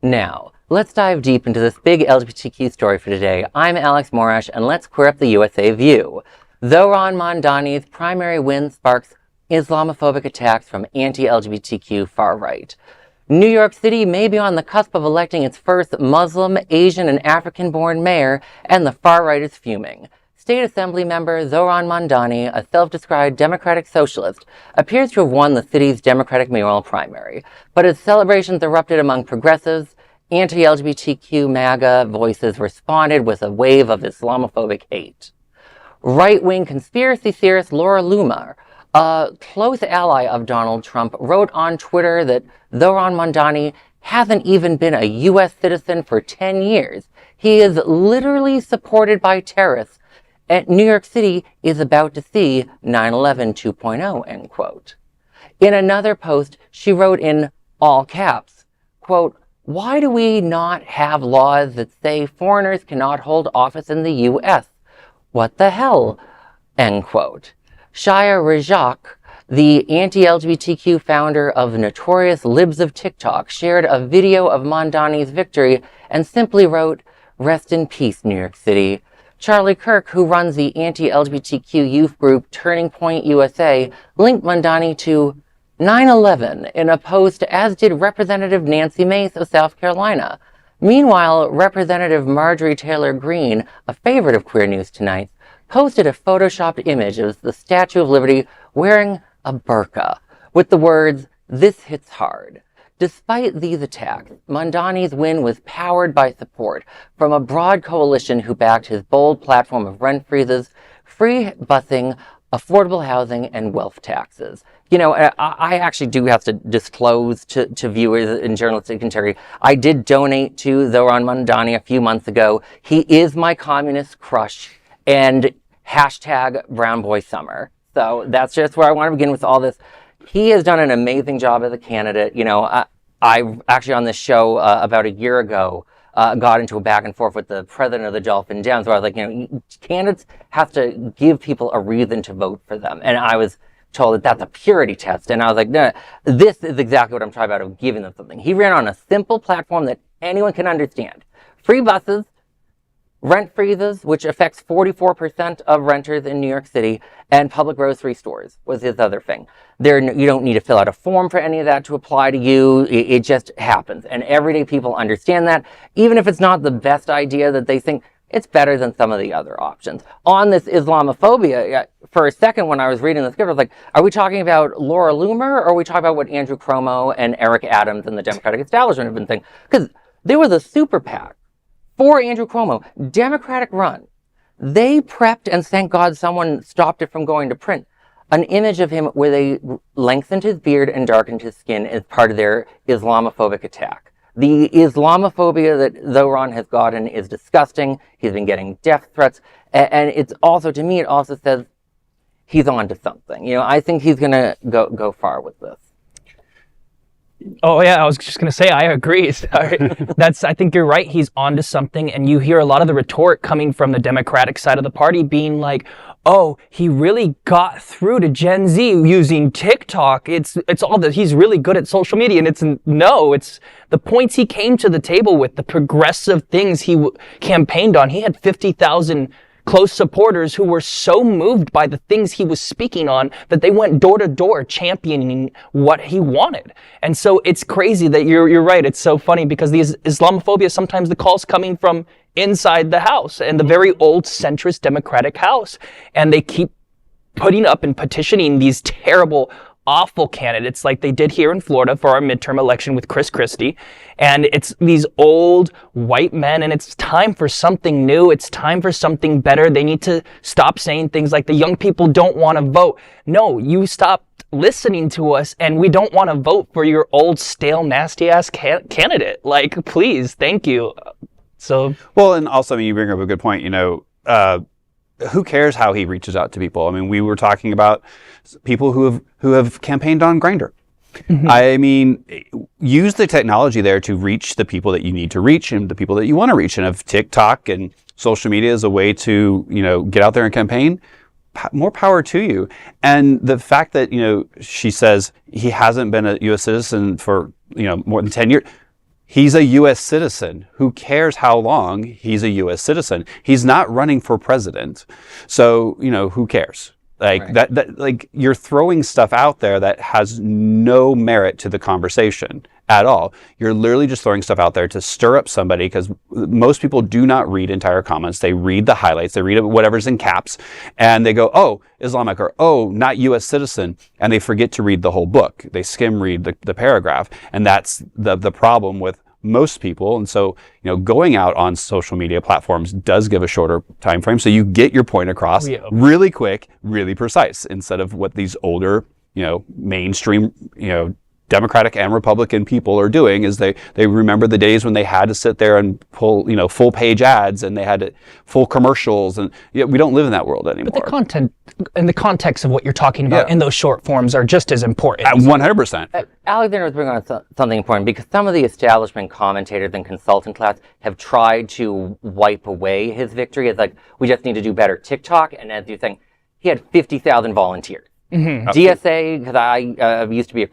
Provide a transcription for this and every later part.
Now, let's dive deep into this big LGBTQ story for today. I'm Alex Morash, and let's queer up the USA view. Zohran Mamdani's primary win sparks Islamophobic attacks from anti-LGBTQ far-right. New York City may be on the cusp of electing its first Muslim, Asian, and African-born mayor, and the far-right is fuming. State Assembly member Zohran Mamdani, a self-described Democratic Socialist, appears to have won the city's Democratic mayoral primary, but as celebrations erupted among progressives, anti-LGBTQ MAGA voices responded with a wave of Islamophobic hate. Right-wing conspiracy theorist Laura Loomer, a close ally of Donald Trump, wrote on Twitter that Zohran Mamdani hasn't even been a U.S. citizen for 10 years. He is literally supported by terrorists, and New York City is about to see 9/11 2.0, end quote. In another post, she wrote in all caps, quote, "Why do we not have laws that say foreigners cannot hold office in the U.S.? What the hell?" End quote. Shaya Rajak, the anti-LGBTQ founder of the notorious Libs of TikTok, shared a video of Mamdani's victory and simply wrote, "Rest in peace, New York City." Charlie Kirk, who runs the anti-LGBTQ youth group Turning Point USA, linked Mamdani to 9/11 in a post, as did Representative Nancy Mace of South Carolina. Meanwhile, Representative Marjorie Taylor Greene, a favorite of Queer News Tonight, posted a photoshopped image of the Statue of Liberty wearing a burka, with the words, "This hits hard." Despite these attacks, Mamdani's win was powered by support from a broad coalition who backed his bold platform of rent freezes, free busing, affordable housing, and wealth taxes. You know, I actually do have to disclose to viewers and journalistic integrity, I did donate to Zohran Mamdani a few months ago. He is my communist crush, and hashtag Brown Boy Summer. So that's just where I want to begin with all this. He has done an amazing job as a candidate. You know, I actually on this show about a year ago got into a back and forth with the president of the Dolphin Downs, where I was like, you know, candidates have to give people a reason to vote for them. And I was told that that's a purity test. And I was like, no, this is exactly what I'm talking about, of giving them something. He ran on a simple platform that anyone can understand. Free buses, rent freezes, which affects 44% of renters in New York City, and public grocery stores was his other thing. You don't need to fill out a form for any of that to apply to you. It just happens. And everyday people understand that, even if it's not the best idea, that they think it's better than some of the other options. On this Islamophobia, for a second when I was reading the script, I was like, are we talking about Laura Loomer, or are we talking about what Andrew Cuomo and Eric Adams and the Democratic establishment have been saying? Because there was a super PAC for Andrew Cuomo, Democratic run. They prepped, and thank God someone stopped it from going to print, an image of him where they lengthened his beard and darkened his skin as part of their Islamophobic attack. The Islamophobia that Zohran has gotten is disgusting. He's been getting death threats. And it's also, to me, it also says he's on to something. You know, I think he's going to go far with this. Oh yeah, I was just gonna say I agree. I think you're right. He's onto something, and you hear a lot of the retort coming from the Democratic side of the party, being like, "Oh, he really got through to Gen Z using TikTok. It's all that he's really good at social media." And it's the points he came to the table with, the progressive things he campaigned on. He had 50,000 close supporters who were so moved by the things he was speaking on that they went door to door championing what he wanted. And so it's crazy that you're right. It's so funny because the Islamophobia, sometimes the calls coming from inside the House, and the very old centrist Democratic House. And they keep putting up and petitioning these terrible, awful candidates like they did here in Florida for our midterm election with Chris Christie. And it's these old white men, and it's time for something new. It's time for something better. They need to stop saying things like the young people don't want to vote. No, you stopped listening to us, and we don't want to vote for your old, stale, nasty-ass candidate. Like, please, thank you. Well, and also, I mean, you bring up a good point, you know, who cares how he reaches out to people? I mean, we were talking about people who have campaigned on Grindr. Mm-hmm. I mean, use the technology there to reach the people that you need to reach and the people that you want to reach. And if TikTok and social media is a way to, you know, get out there and campaign, more power to you. And the fact that, you know, she says he hasn't been a U.S. citizen for, you know, more than 10 years. He's a U.S. citizen. Who cares how long he's a U.S. citizen? He's not running for president. So, who cares? Like that like you're throwing stuff out there that has no merit to the conversation at all. You're literally just throwing stuff out there to stir up somebody, because most people do not read entire comments. They read the highlights, they read whatever's in caps, and they go, oh, Islamic, or oh, not U.S. citizen, and they forget to read the whole book. They skim read the paragraph, and that's the problem with most people. And so, going out on social media platforms does give a shorter time frame, so you get your point across really quick, really precise, instead of what these older, mainstream, Democratic and Republican people are doing is they remember the days when they had to sit there and pull, full page ads, and they had full commercials, and we don't live in that world anymore. But the content and the context of what you're talking about in those short forms are just as important. 100%. Alexander was bringing on something important, because some of the establishment commentators and consultant class have tried to wipe away his victory. It's like, we just need to do better TikTok. And as you're saying, he had 50,000 volunteers. Mm-hmm. DSA, because I used to be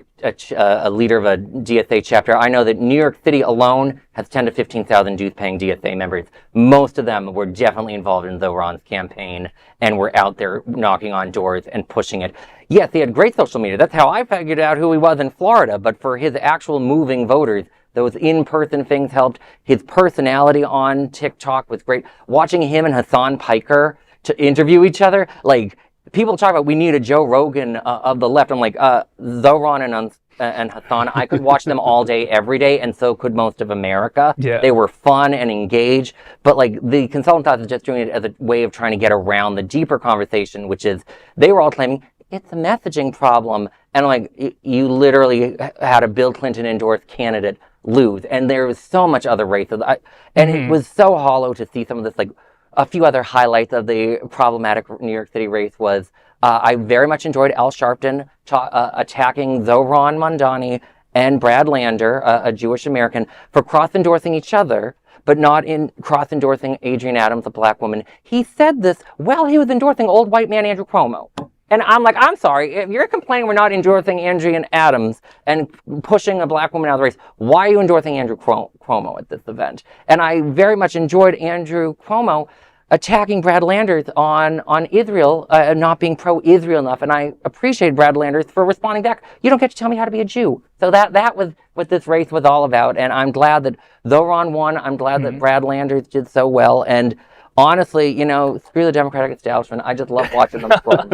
a leader of a DSA chapter, I know that New York City alone has 10 to 15,000 dues-paying DSA members. Most of them were definitely involved in Zohran's campaign and were out there knocking on doors and pushing it. Yes, he had great social media. That's how I figured out who he was in Florida. But for his actual moving voters, those in-person things helped. His personality on TikTok was great. Watching him and Hassan Piker to interview each other, like, people talk about we need a Joe Rogan of the left. I'm like, Zohran and Hassan, I could watch them all day, every day, and so could most of America. Yeah. They were fun and engaged, but like the consultant class is just doing it as a way of trying to get around the deeper conversation, which is they were all claiming it's a messaging problem. And like, you literally had a Bill Clinton endorsed candidate lose, and there was so much other racism. And it was so hollow to see some of this, like, a few other highlights of the problematic New York City race was I very much enjoyed Al Sharpton attacking Zohran Mamdani and Brad Lander, a Jewish American, for cross-endorsing each other, but not in cross-endorsing Adrienne Adams, a black woman. He said this while he was endorsing old white man Andrew Cuomo. And I'm like, I'm sorry, if you're complaining we're not endorsing Adrienne Adams and pushing a black woman out of the race, why are you endorsing Andrew Cuomo at this event? And I very much enjoyed Andrew Cuomo attacking Brad Landers on Israel, not being pro-Israel enough. And I appreciate Brad Landers for responding back. You don't get to tell me how to be a Jew. So that was what this race was all about. And I'm glad that Zohran won. I'm glad that Brad Landers did so well. And honestly, screw the Democratic establishment. I just love watching them squirm.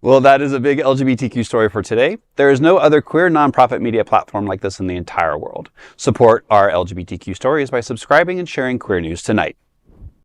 Well, that is a big LGBTQ story for today. There is no other queer nonprofit media platform like this in the entire world. Support our LGBTQ stories by subscribing and sharing Queer News Tonight.